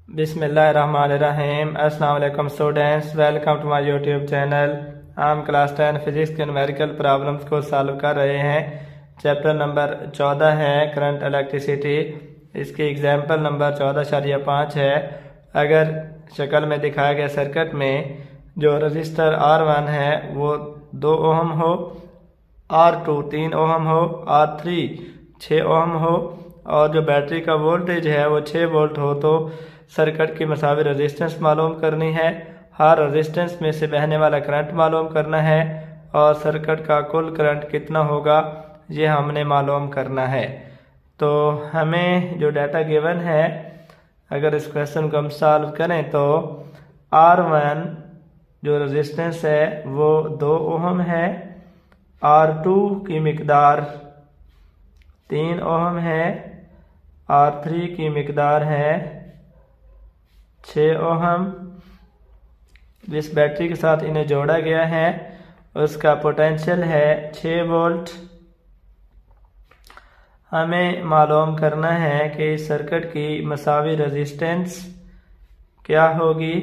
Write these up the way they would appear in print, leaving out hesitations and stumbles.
बिस्मिल्लाहिर्रहमानिर्रहीम। अस्सलाम वालेकुम students, welcome to my YouTube channel. हम क्लास 10 फिजिक्स के न्यूमेरिकल प्रॉब्लम्स को सॉल्व कर रहे हैं। चैप्टर नंबर 14 है करंट इलेक्ट्रिसिटी। इसकी एग्जाम्पल नंबर 14.5 है। अगर शक्ल में दिखाया गया सर्किट में जो रजिस्टर R1 है वो 2 ओहम हो, R2 3 ओहम हो, R3 6 ओहम हो और जो बैटरी का वोल्टेज है वो 6 वोल्ट हो, तो सर्किट की मसावी रेजिस्टेंस मालूम करनी है। हर रेजिस्टेंस में से बहने वाला करंट मालूम करना है और सर्किट का कुल करंट कितना होगा ये हमने मालूम करना है। तो हमें जो डाटा गिवन है, अगर इस क्वेश्चन को हम सॉल्व करें तो R1 जो रेजिस्टेंस है वो 2 ओहम है, R2 की मिकदार 3 ओहम है, R3 की मिकदार है 6 ओहम। जिस बैटरी के साथ इन्हें जोड़ा गया है उसका पोटेंशियल है 6 वोल्ट। हमें मालूम करना है कि इस सर्किट की मसावी रेजिस्टेंस क्या होगी,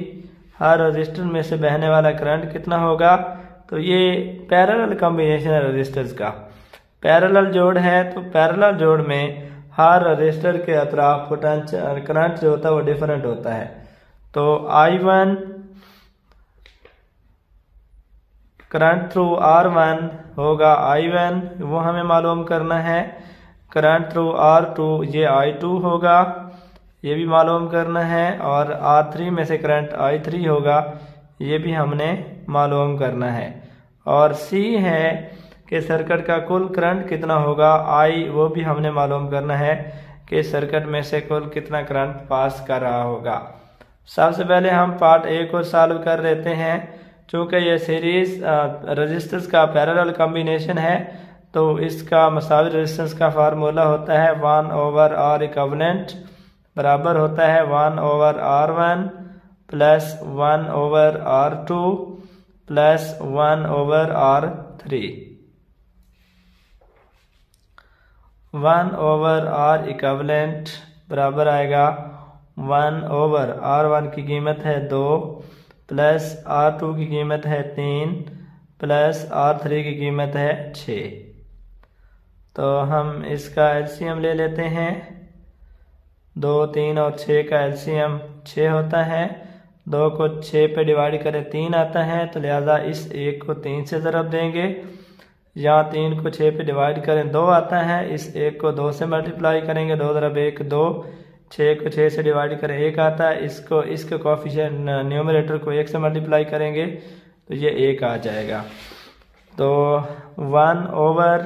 हर रेजिस्टर में से बहने वाला करंट कितना होगा। तो ये पैरेलल कॉम्बिनेशन है रेजिस्टर्स का, पैरेलल जोड़ है। तो पैरेलल जोड़ में हर रेजिस्टर के अतराफ पोटेंशियल करंट जो होता है वो डिफरेंट होता है। तो I1 करंट थ्रू R1 होगा I1, वो हमें मालूम करना है। करंट थ्रू R2 ये I2 होगा, ये भी मालूम करना है। और R3 में से करंट I3 होगा, ये भी हमने मालूम करना है। और C है कि सर्किट का कुल करंट कितना होगा, I वो भी हमने मालूम करना है कि सर्किट में से कुल कितना करंट पास कर रहा होगा। सबसे पहले हम पार्ट ए को सॉल्व कर लेते हैं। चूँकि ये सीरीज रेजिस्टर्स का पैरेलल कॉम्बिनेशन है तो इसका मसावी रेजिस्टेंस का फार्मूला होता है 1/R इक्विवेलेंट बराबर होता है 1/R1 plus 1/R2 plus 1/R3। 1/R equivalent बराबर आएगा 1/R1 की कीमत है 2 प्लस R2 की कीमत है 3 प्लस R3 की कीमत है 6। तो हम इसका एलसीएम ले लेते हैं। 2, 3 और 6 का एलसीएम 6 होता है। 2 को 6 पे डिवाइड करें 3 आता है, तो लिहाजा इस 1 को 3 से ज़रब देंगे। यहाँ 3 को 6 पे डिवाइड करें 2 आता है, इस 1 को 2 से मल्टीप्लाई करेंगे, 2 × 1 2। 6 को 6 से डिवाइड करें 1 आता है, इसके कोफिशिएंट न्यूमरेटर को 1 से मल्टीप्लाई करेंगे तो ये 1 आ जाएगा। तो 1/R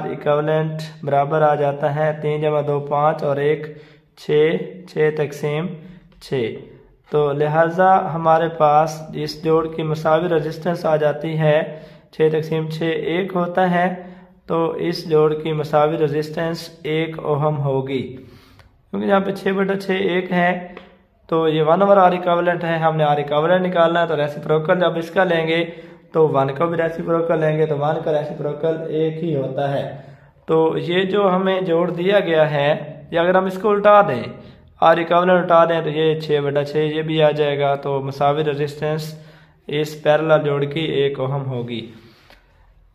इक्विवेलेंट बराबर आ जाता है 3 × 2 5 और 1 6, 6 तक़सीम 6। तो लिहाजा हमारे पास इस जोड़ की मसावी रेजिस्टेंस आ जाती है 6 तक़सीम 6 1 होता है। तो इस जोड़ की मसावी रेजिस्टेंस 1 ओहम होगी, क्योंकि यहाँ पे 6/6 1 है। तो ये 1/R इक्विवेलेंट है, हमने R इक्विवेलेंट निकालना है। तो रेसिप्रोकल जब इसका लेंगे तो 1 का भी रेसिप्रोकल लेंगे, तो 1 का रेसिप्रोकल 1 ही होता है। तो ये जो हमें जोड़ दिया गया है, ये अगर हम इसको उल्टा दें, R इक्विवेलेंट उल्टा दें तो ये 6/6 ये भी आ जाएगा। तो मसावी रेजिस्टेंस इस पैरेलल जोड़ की 1 ओहम होगी।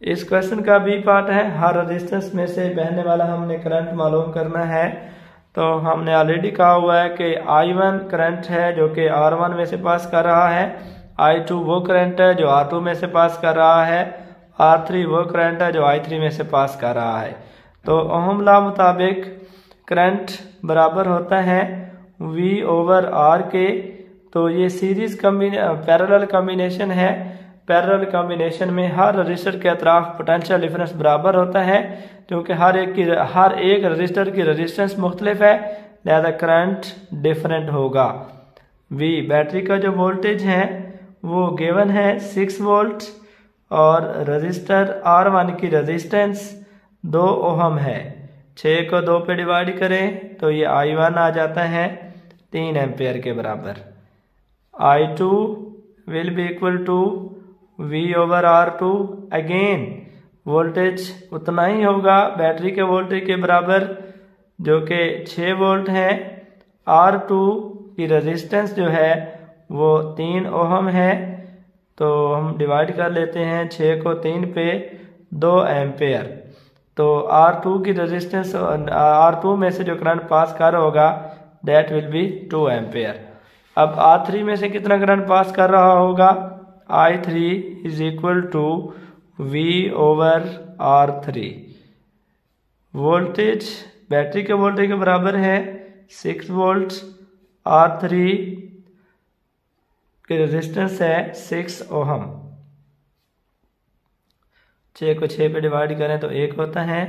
इस क्वेश्चन का बी पार्ट है, हर रेजिस्टेंस में से बहने वाला हमने करंट मालूम करना है। तो हमने ऑलरेडी कहा हुआ है कि I1 करंट है जो कि R1 में से पास कर रहा है, I2 वो करंट है जो R2 में से पास कर रहा है, R3 वो करंट है जो I3 में से पास कर रहा है। तो ओहम लॉ मुताबिक करंट बराबर होता है V/R के। तो ये सीरीज पैरेलल कॉम्बिनेशन है। पैरेलल कॉम्बिनेशन में हर रजिस्टर के अतराफ पोटेंशियल डिफरेंस बराबर होता है, क्योंकि हर एक रजिस्टर की रेजिस्टेंस मुख्तलिफ है, लिहाजा करंट डिफरेंट होगा। V बैटरी का जो वोल्टेज है वो गिवन है 6 वोल्ट और रजिस्टर R1 की रेजिस्टेंस 2 ओहम है। 6 को 2 पे डिवाइड करें तो ये I1 आ जाता है 3 एम्पेयर के बराबर। I2 will be equal to V/R2। Again voltage उतना ही होगा बैटरी के वोल्टेज के बराबर जो कि 6 वोल्ट है। R2 की रेजिस्टेंस जो है वो 3 ओहम है, तो हम डिवाइड कर लेते हैं 6 को 3 पे, 2 एम्पेयर। तो R2 की रेजिस्टेंस, R2 में से जो करंट पास कर रहा होगा दैट विल बी 2 एम्पेयर। अब R3 में से कितना करंट पास कर रहा होगा, I3 is equal to V over R3। Voltage battery के वोल्टेज के बराबर है 6 वोल्ट। R3 की रेजिस्टेंस है 6 ओहम। 6 को 6 पे डिवाइड करें तो 1 होता है,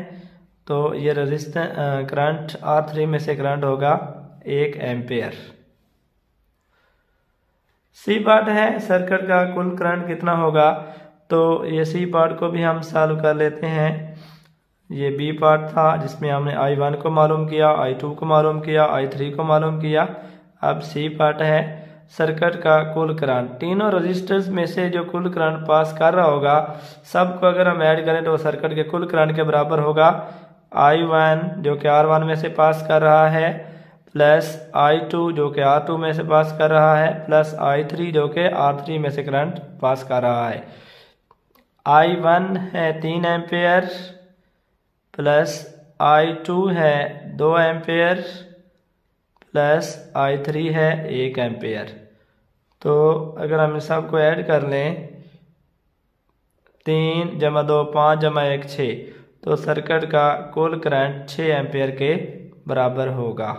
तो ये रेजिस्टेंस करंट R3 में से करंट होगा 1 एम्पेयर। सी पार्ट है सर्किट का कुल करंट कितना होगा, तो ये सी पार्ट को भी हम सॉल्व कर लेते हैं। ये बी पार्ट था जिसमें हमने I1 को मालूम किया, I2 को मालूम किया, I3 को मालूम किया। अब सी पार्ट है सर्किट का कुल करंट। तीनों रजिस्टर्स में से जो कुल करंट पास कर रहा होगा सबको अगर हम ऐड करें तो सर्किट के कुल करंट के बराबर होगा। I1 जो कि R1 में से पास कर रहा है, प्लस I2 जो कि R2 में से पास कर रहा है, प्लस I3 जो कि R3 में से करंट पास कर रहा है। I1 है 3 एम्पेयर, प्लस I2 है 2 एम्पेयर, प्लस I3 है 1 एम्पेयर। तो अगर हम इस सब को ऐड कर लें 3 जमा 2 5 जमा 1 6, तो सर्किट का कुल करंट 6 एम्पेयर के बराबर होगा।